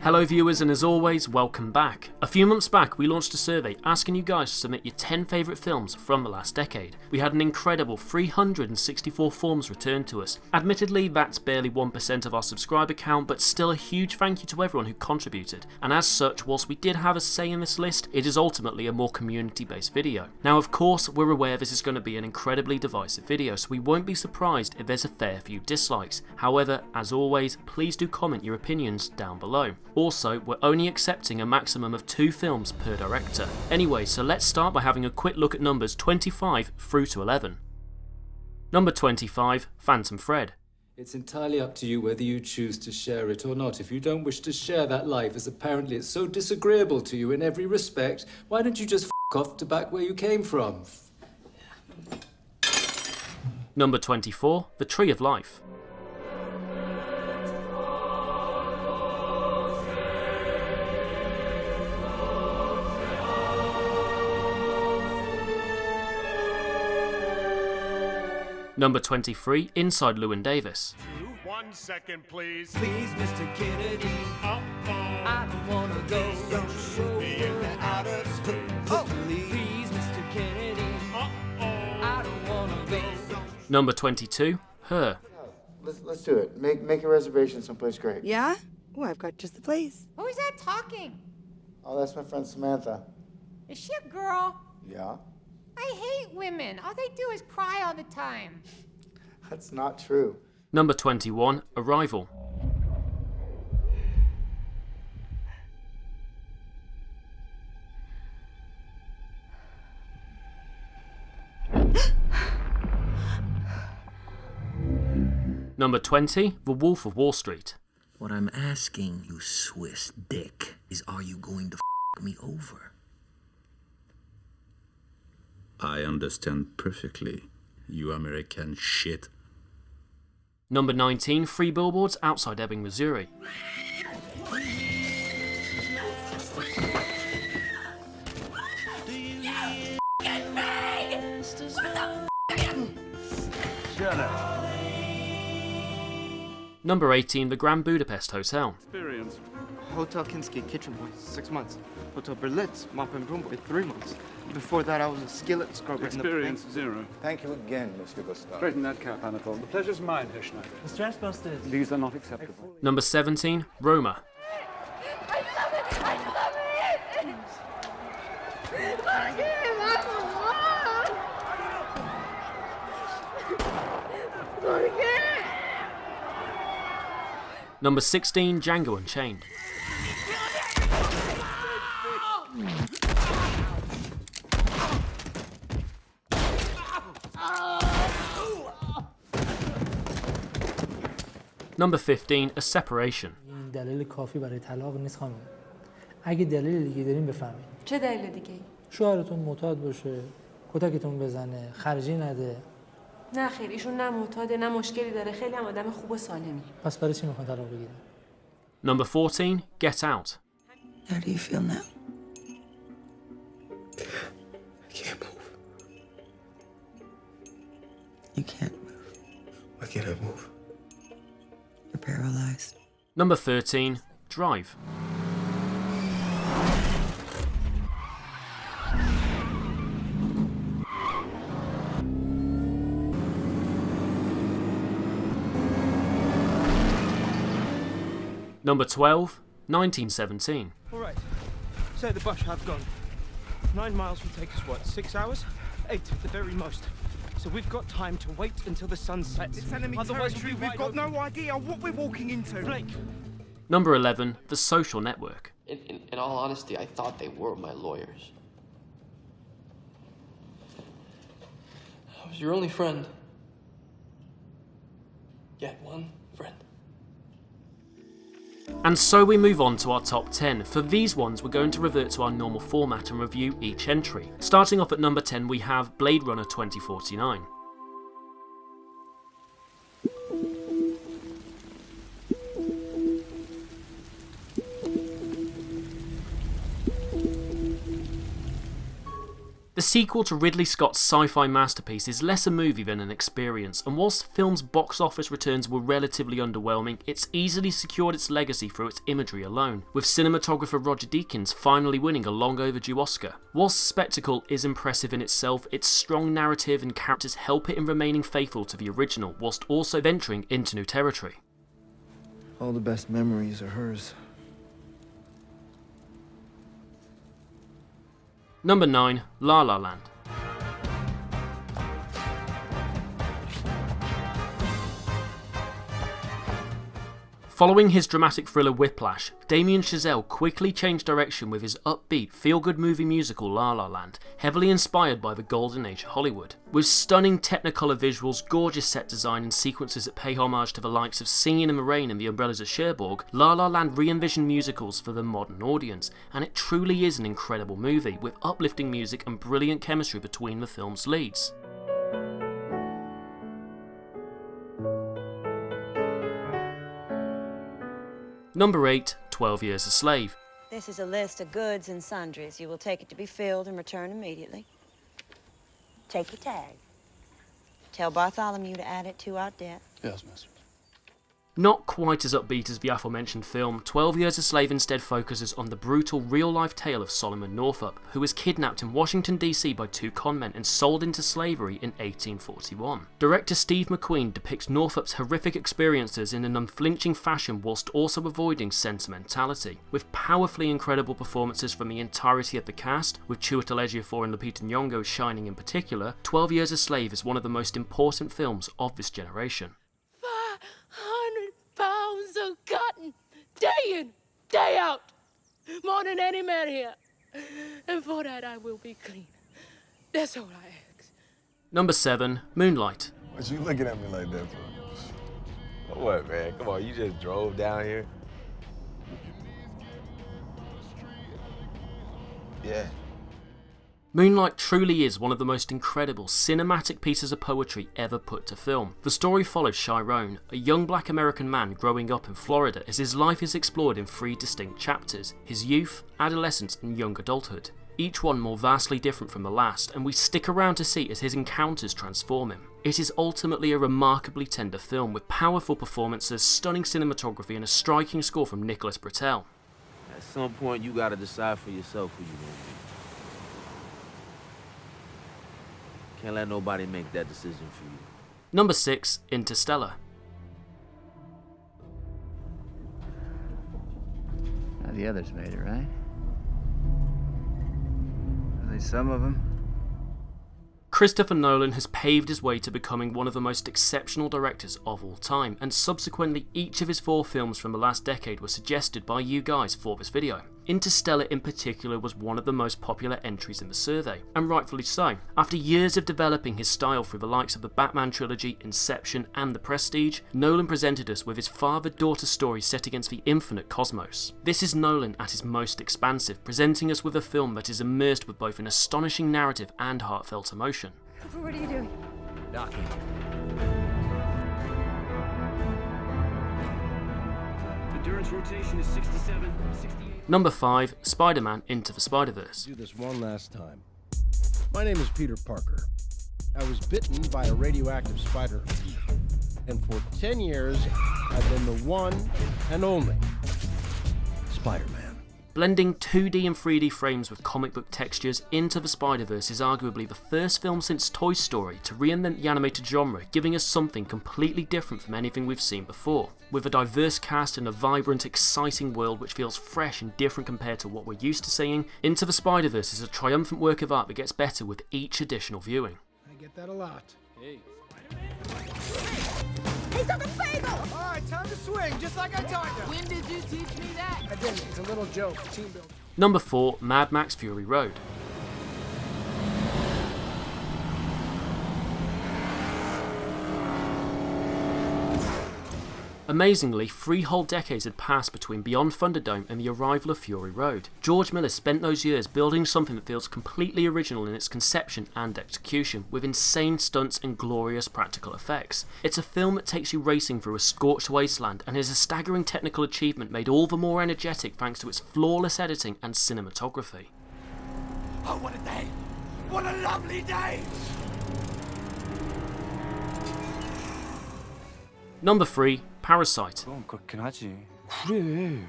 Hello viewers, and as always, welcome back. A few months back we launched a survey asking you guys to submit your 10 favourite films from the last decade. We had an incredible 364 forms returned to us. Admittedly, that's barely 1% of our subscriber count, but still a huge thank you to everyone who contributed. And as such, whilst we did have a say in this list, it is ultimately a more community based video. Now of course, we're aware this is going to be an incredibly divisive video, so we won't be surprised if there's a fair few dislikes. However, as always, please do comment your opinions down below. Also, we're only accepting a maximum of 2 films per director. Anyway, so let's start by having a quick look at numbers 25 through to 11. Number 25, Phantom Thread. It's entirely up to you whether you choose to share it or not. If you don't wish to share that life, as apparently it's so disagreeable to you in every respect, why don't you just f*** off to back where you came from? Number 24, The Tree of Life. Number 23, Inside Llewyn Davis. 1 second, please. Please, Mr. Kennedy. I don't wanna go. Don't show me in the outer space. Oh, please, Mr. Kennedy. I don't wanna go. Number 22, Her. Let's do it. Make a reservation someplace great. Yeah? Oh, I've got just the place. Who is that talking? Oh, that's my friend Samantha. Is she a girl? Yeah? I hate women. All they do is cry all the time. That's not true. Number 21, Arrival. Number 20, The Wolf of Wall Street. What I'm asking you, Swiss dick, is are you going to f*** me over? I understand perfectly, you American shit. Number 19, 3 Billboards Outside Ebbing, Missouri. Shut up. Number 18, The Grand Budapest Hotel. Experience. Hotel Kinski, kitchen boy, 6 months. Hotel Berlitz, mop and broom boy, 3 months. Before that, I was a skillet scrubber Experience 0. Thank you again, Mr. Gustav. Straighten that cap, Anatole. The pleasure's mine, Herr Schneider. The stress busted. These are not acceptable. Number 17, Roma. Number 16, Django Unchained. Number 15, A Separation. این دلیل کافی برای طلاق نیست خانم. اگه دلیل دیگه دارین بفهمید. چه دلیل دیگه؟ شوهرتون معتاد باشه، کتکتون بزنه، خرجی نده. نه خیر، ایشون نه معتاده نه مشکلی داره، خیلی هم آدم خوب و سالمی. پس برای چی میخوان طلاق بگیرن؟ Number 14, Get Out. How do you feel now? I can't move. You can't move. Why can't I move? You're paralyzed. Number 13, Drive. Number 12, 1917. All right. Say the bus have gone. 9 miles will take us, what, 6 hours? 8 at the very most. So we've got time to wait until the sun sets. It's enemy territory. We've got no idea what we're walking into. Blake. Number 11, The Social Network. In all honesty, I thought they were my lawyers. I was your only friend. Yet one friend. And so we move on to our top 10. For these ones, we're going to revert to our normal format and review each entry. Starting off at number 10, we have Blade Runner 2049. The sequel to Ridley Scott's sci-fi masterpiece is less a movie than an experience, and whilst the film's box office returns were relatively underwhelming, it's easily secured its legacy through its imagery alone, with cinematographer Roger Deakins finally winning a long overdue Oscar. Whilst the spectacle is impressive in itself, its strong narrative and characters help it in remaining faithful to the original, whilst also venturing into new territory. All the best memories are hers. Number 9. La La Land. Following his dramatic thriller Whiplash, Damien Chazelle quickly changed direction with his upbeat, feel-good movie musical La La Land, heavily inspired by the golden age of Hollywood. With stunning Technicolor visuals, gorgeous set design and sequences that pay homage to the likes of Singing in the Rain and The Umbrellas of Cherbourg, La La Land re-envisioned musicals for the modern audience, and it truly is an incredible movie, with uplifting music and brilliant chemistry between the film's leads. Number 8. 12 Years a Slave. This is a list of goods and sundries. You will take it to be filled and return immediately. Take your tag. Tell Bartholomew to add it to our debt. Yes, miss. Not quite as upbeat as the aforementioned film, 12 Years a Slave instead focuses on the brutal real-life tale of Solomon Northup, who was kidnapped in Washington DC by two conmen and sold into slavery in 1841. Director Steve McQueen depicts Northup's horrific experiences in an unflinching fashion whilst also avoiding sentimentality, with powerfully incredible performances from the entirety of the cast, with Chiwetel Ejiofor and Lupita Nyong'o shining in particular. 12 Years a Slave is one of the most important films of this generation. 100 pounds of cotton, day in, day out, more than any man here. And for that I will be clean. That's all I ask. Number 7. Moonlight. What you looking at me like that for? What, man? Come on, you just drove down here? Yeah. Moonlight truly is one of the most incredible cinematic pieces of poetry ever put to film. The story follows Chiron, a young black American man growing up in Florida as his life is explored in 3 distinct chapters: his youth, adolescence and young adulthood. Each one more vastly different from the last, and we stick around to see as his encounters transform him. It is ultimately a remarkably tender film with powerful performances, stunning cinematography and a striking score from Nicholas Britell. At some point you gotta decide for yourself who you gonna be. Can't let nobody make that decision for you. Number 6. Interstellar. Now the others made it, right? At least some of them. Christopher Nolan has paved his way to becoming one of the most exceptional directors of all time, and subsequently each of his 4 films from the last decade were suggested by you guys for this video. Interstellar in particular was one of the most popular entries in the survey, and rightfully so. After years of developing his style through the likes of the Batman trilogy, Inception and The Prestige, Nolan presented us with his father-daughter story set against the infinite cosmos. This is Nolan at his most expansive, presenting us with a film that is immersed with both an astonishing narrative and heartfelt emotion. What are you doing? Docking. Endurance rotation is 67, 68. Number 5. Spider-Man Into the Spider-Verse. Do this one last time. My name is Peter Parker. I was bitten by a radioactive spider, and for 10 years, I've been the one and only Spider-Man. Blending 2D and 3D frames with comic book textures, Into the Spider-Verse is arguably the first film since Toy Story to reinvent the animated genre, giving us something completely different from anything we've seen before. With a diverse cast and a vibrant, exciting world which feels fresh and different compared to what we're used to seeing, Into the Spider-Verse is a triumphant work of art that gets better with each additional viewing. I get that a lot. Hey. He took a bagel! All right, time to swing, just like I taught you. When did you teach me that? I didn't. It's a little joke. Team building. Number 4. Mad Max Fury Road. Amazingly, 3 whole decades had passed between Beyond Thunderdome and the arrival of Fury Road. George Miller spent those years building something that feels completely original in its conception and execution, with insane stunts and glorious practical effects. It's a film that takes you racing through a scorched wasteland and is a staggering technical achievement made all the more energetic thanks to its flawless editing and cinematography. Oh, what a day! What a lovely day! Number 3, Parasite. 그럼 그렇긴 하지. 그래.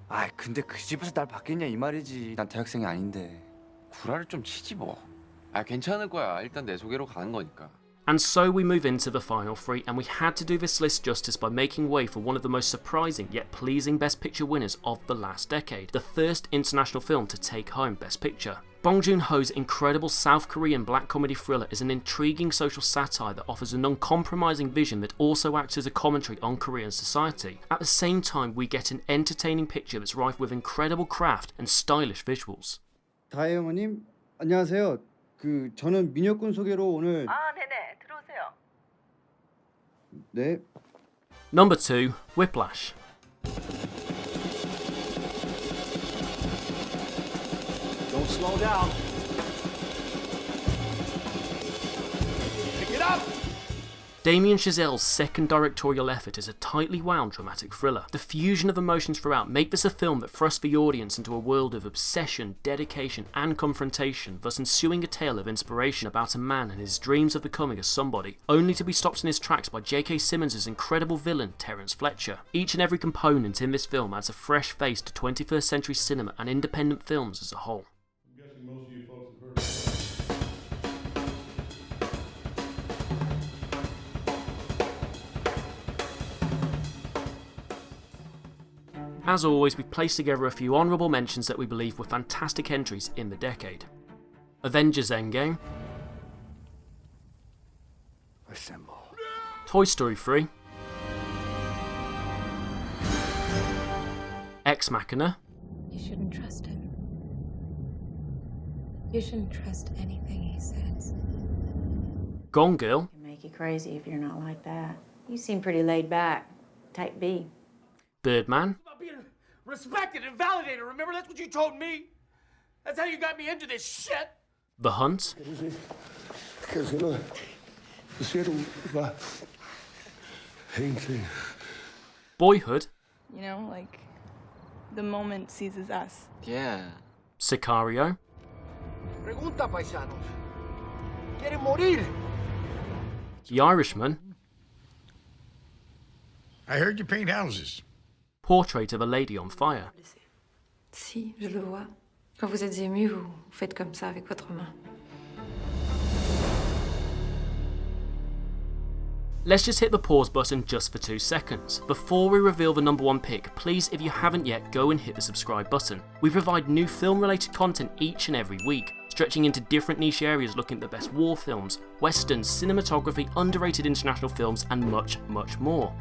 아, 근데 그 집에서 날 받겠냐 이 말이지. 난 대학생이 아닌데. 구라를 좀 치지 뭐. 아, 괜찮을 거야. 일단 내 소개로 가는 거니까. And so we move into the final 3, and we had to do this list justice by making way for one of the most surprising yet pleasing Best Picture winners of the last decade, the first international film to take home Best Picture. Bong Joon-ho's incredible South Korean black comedy thriller is an intriguing social satire that offers an uncompromising vision that also acts as a commentary on Korean society. At the same time, we get an entertaining picture that's rife with incredible craft and stylish visuals. 다혜 어머님, 안녕하세요. 저는 민혁군 소개로 오늘 네네, 들어오세요. 네. Number 2, Whiplash. Don't slow down. Pick it up! Damien Chazelle's second directorial effort is a tightly wound dramatic thriller. The fusion of emotions throughout make this a film that thrusts the audience into a world of obsession, dedication and confrontation, thus ensuing a tale of inspiration about a man and his dreams of becoming a somebody, only to be stopped in his tracks by J.K. Simmons' incredible villain, Terence Fletcher. Each and every component in this film adds a fresh face to 21st century cinema and independent films as a whole. I'm guessing most of you folks have heard of As always, we've placed together a few honourable mentions that we believe were fantastic entries in the decade. Avengers Endgame, Assemble. Toy Story 3, Ex Machina, You shouldn't trust him. You shouldn't trust anything he says. Gone Girl, Can make you crazy if you're not like that. You seem pretty laid back. Type B. Birdman, Being respected and validated, remember? That's what you told me. That's how you got me into this shit. The Hunt, Boyhood, You know, like, the moment seizes us. Yeah. Sicario, Pregunta, paisanos. Quieren morir. The Irishman, I heard you paint houses. Portrait of a Lady on Fire. Si, je le vois. Quand vous êtes ému, vous faites comme ça avec votre main. Let's just hit the pause button just for 2 seconds. Before we reveal the number 1 pick, please, if you haven't yet, go and hit the subscribe button. We provide new film related content each and every week, stretching into different niche areas looking at the best war films, westerns, cinematography, underrated international films and much, much more.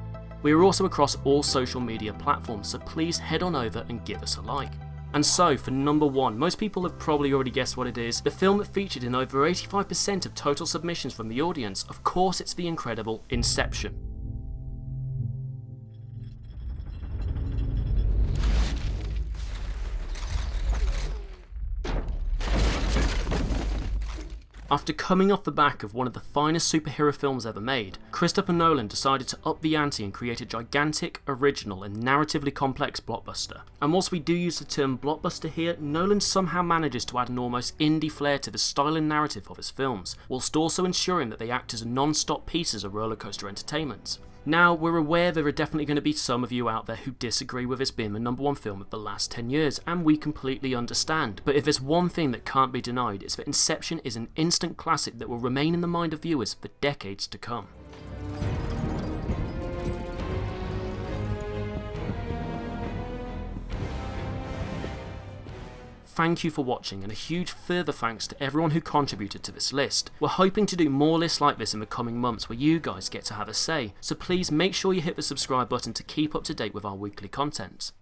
We are also across all social media platforms, so please head on over and give us a like. And so, for number 1, most people have probably already guessed what it is, the film that featured in over 85% of total submissions from the audience. Of course, it's the incredible Inception. After coming off the back of one of the finest superhero films ever made, Christopher Nolan decided to up the ante and create a gigantic, original and narratively complex blockbuster. And whilst we do use the term blockbuster here, Nolan somehow manages to add an almost indie flair to the style and narrative of his films, whilst also ensuring that they act as non-stop pieces of rollercoaster entertainment. Now, we're aware there are definitely going to be some of you out there who disagree with this being the number 1 film of the last 10 years, and we completely understand. But if there's one thing that can't be denied, it's that Inception is an instant classic that will remain in the mind of viewers for decades to come. Thank you for watching, and a huge further thanks to everyone who contributed to this list. We're hoping to do more lists like this in the coming months where you guys get to have a say, so please make sure you hit the subscribe button to keep up to date with our weekly content.